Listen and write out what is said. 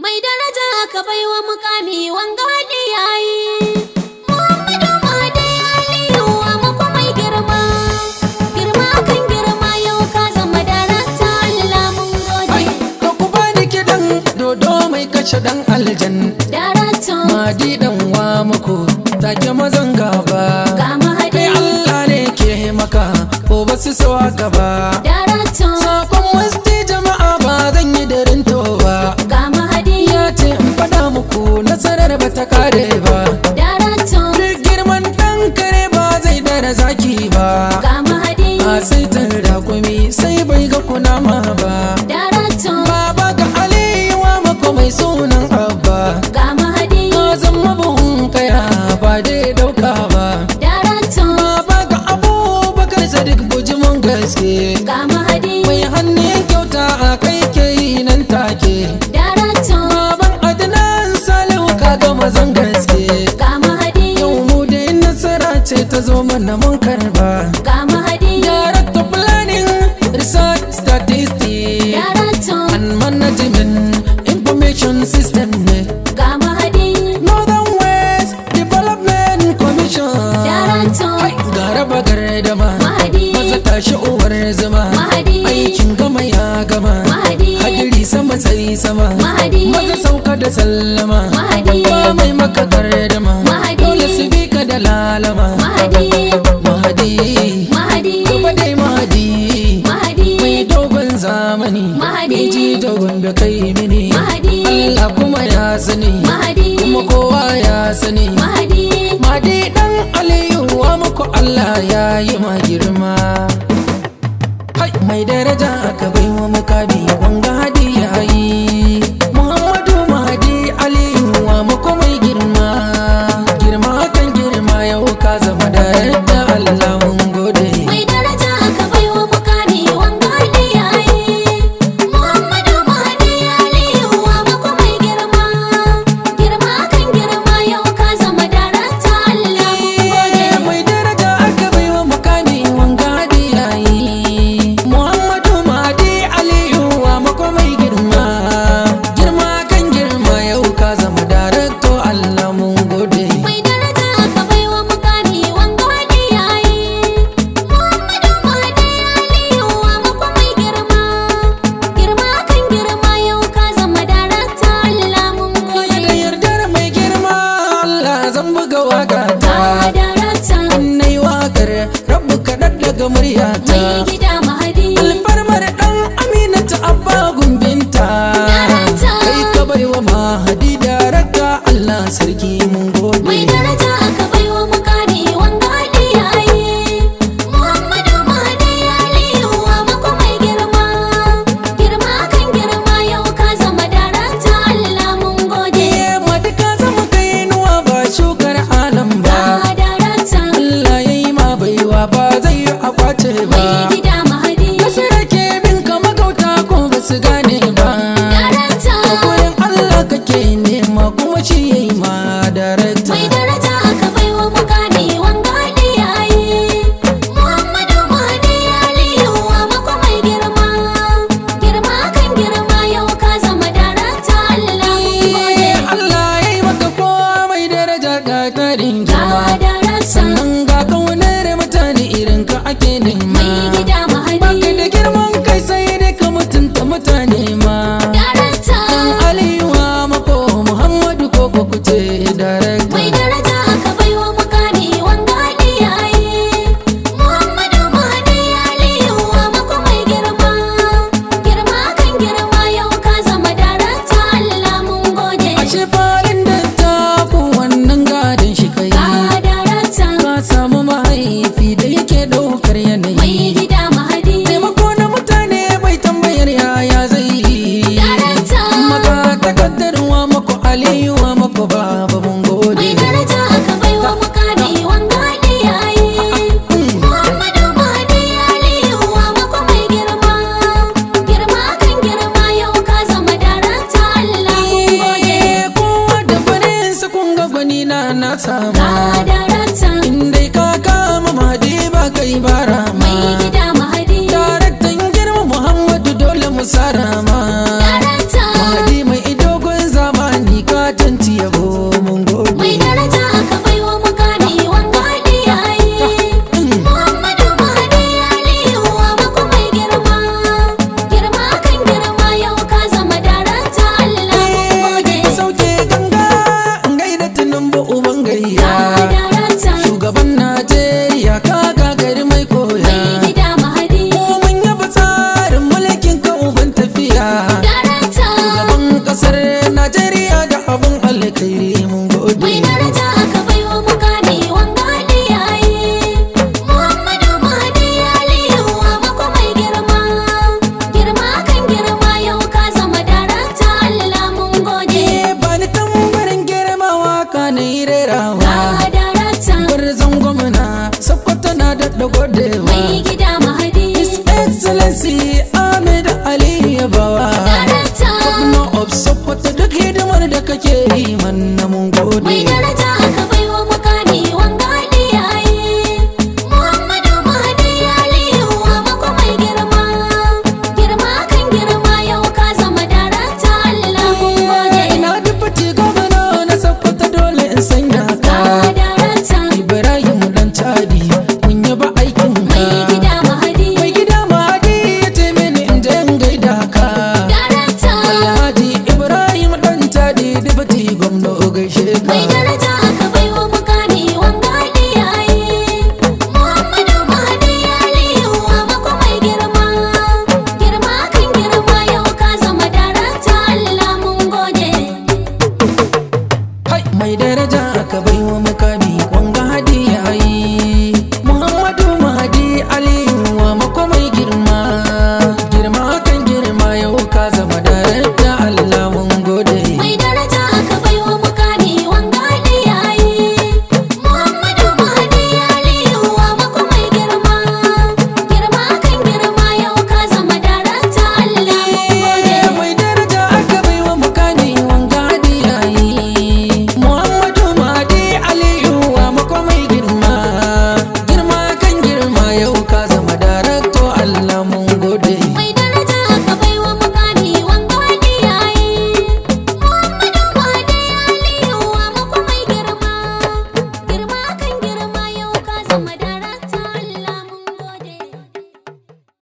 Mai daraja ka baiwa mukami wanga wani yayi. Muhammadu Mahdi Aliyu wamako mai girma. Girma kan girma yau ka zama darakta Allah mun gode. Ka ku bani kidan dodo mai kashe dan aljan. Darakta Mahdi dan wamako take mazan gaba. ga Mahdi. Kai Allah ne ke maka ko basu so haka ba. Darakta Sakon wasu jama'a ba zan yi darin to ba. ga Mahdi. Ya ce in faɗa muku nasarar ba ta kare ba. Darakta Duk girman ɗan kare ba zai dara zaki ba. ga Mahdi. A sai da kumi sai bai ga kunama ba. Darakta Baba ga Aliyu wamako mai sunan Abba. ga Mahdi. Ka zama buhun kaya ba dai dauka ba. Darakta Baba ga Abubakar Sadiq bujimin gaske. ga Mahdi. Mai hannun kyauta a kai ke yi nan take. Darakta Baban Adnan Salihu ka gama zan gaske. ga Mahdi. Yau mu dai nasara ce ta zo mana mun karba. Ga Mahdi. Director Planning Research Statistics Darakta and Management Information System ne. ga Mahdi. Northern West Development Commission. Darakta Ga raba gardama Mahdi. maza tashi uwar zama. Mahdi. Aikin gama ya gama. Mahdi. Hadiri sama sai sama. Mahdi. Maza sauka da sallama. Mahdi. Ba mai maka gardama. Mahdi. Dole su bi ka da lalama. Mahdi. Mahdi. Mahdi. Gaba dai Mahdi. Mahdi. Mai dogon zamani. Mahdi. Jijo Gombe kai mini. Mahdi. Allah kuma ya sani. Mahdi. Kuma kowa ya sani. Mahdi. Mahdi dan Aliyu wamako Allah ya yi ma girma. Hai mai daraja aka bai wa mukami wanga hadi ya yi. Muhammadu Mahdi Aliyu wamako mai girma. Girma kan girma yau ka zama da yadda Allah mun gode. Mai daraja aka baiwa mukami wanga wani yayi. Muhammadu Mahdi Aliyu wamako mai girma. Girma kan girma yau ka zama darakta Allah mun gode. Mai daraja aka bai wa mukami wanga hadi ya yi. Muhammadu Mahdi Aliyu wamako mai girma. Girma kan girma yau ka zama darakto Allah mun gode. Mai daraja aka baiwa mukami wanga wani yayi. Muhammadu Mahdi Aliyu wamako mai girma. Girma kan girma yau ka zama darakta Allah mun Baya da gode. yardar mai girma Allah zan buga waka ta. Ga darakta Na yi wakar rabu kaɗan daga muryata. mai gida Mahdi. Alfarmar ɗan Aminatu Abba gumbinta. Darakta. Kai ka bai wa Mahdi darakta Allah sarki mun gode. Mai daraja aka baiwa mukami wanga wani yayi. Muhammadu Mahdi Aliyu wamako mai girma. Girma kan girma yau ka zama darakta Allah mun gode. Mahdi ka zama kai nuwa ba shukar alam ba. Ga darakta Allah ya yi ma baiwa ba zai yi a kwace ba. mai gida Mahdi. Nasara ke bin ka magauta ko ba su gane ba. Darakta Gurin Allah kake nema kuma shi ya yi ma darakta. mai daraja aka baiwa mukami wanga wani yayi. Muhammadu Mahdi Aliyu wamako mai girma. Girma kan girma yau ka zama darakta Allah mun gode. Allah ya yi maka kowa mai daraja ga tarin Ga girma. darakta Sannan ga kaunar mutane irin ka ake nema. mai gida Mahdi. Baka da girman kai sai dai ka mutunta mutane ma. Darakta Aliyu wamako Muhammadu ko ko kuce darakta. mai daraja aka baiwa mukami wanga wani yayi. Muhammadu Mahdi Aliyu wamako mai girma. Girma kan girma yau ka zama darakta Allah mun gode. Ashe farin da ta ku wannan gadon shi kai. Ga darakta Ka samu mahaifi da yake ɗaukar mai yanayi. gida Mahdi. Taimako na mutane bai tambayar yaya zai yi. Darakta Maka takardar wamako Aliyu wamako baba mun gode. mai daraja aka baiwa mukami wanga wani yayi. Muhammadu Mahdi Aliyu wamako mai girma. Girma kan girma yau ka zama darakta Allah mun gode. Kowa da farinsa kun ga gwani na Ga sama. darakta Indai ka kama Mahdi ba kai bara ma. mai gida Mahdi. Daraktan girma Muhammadu dole mu sarama. Darakta Mahdi mai dogon Sokoto duk hidimar da kake yi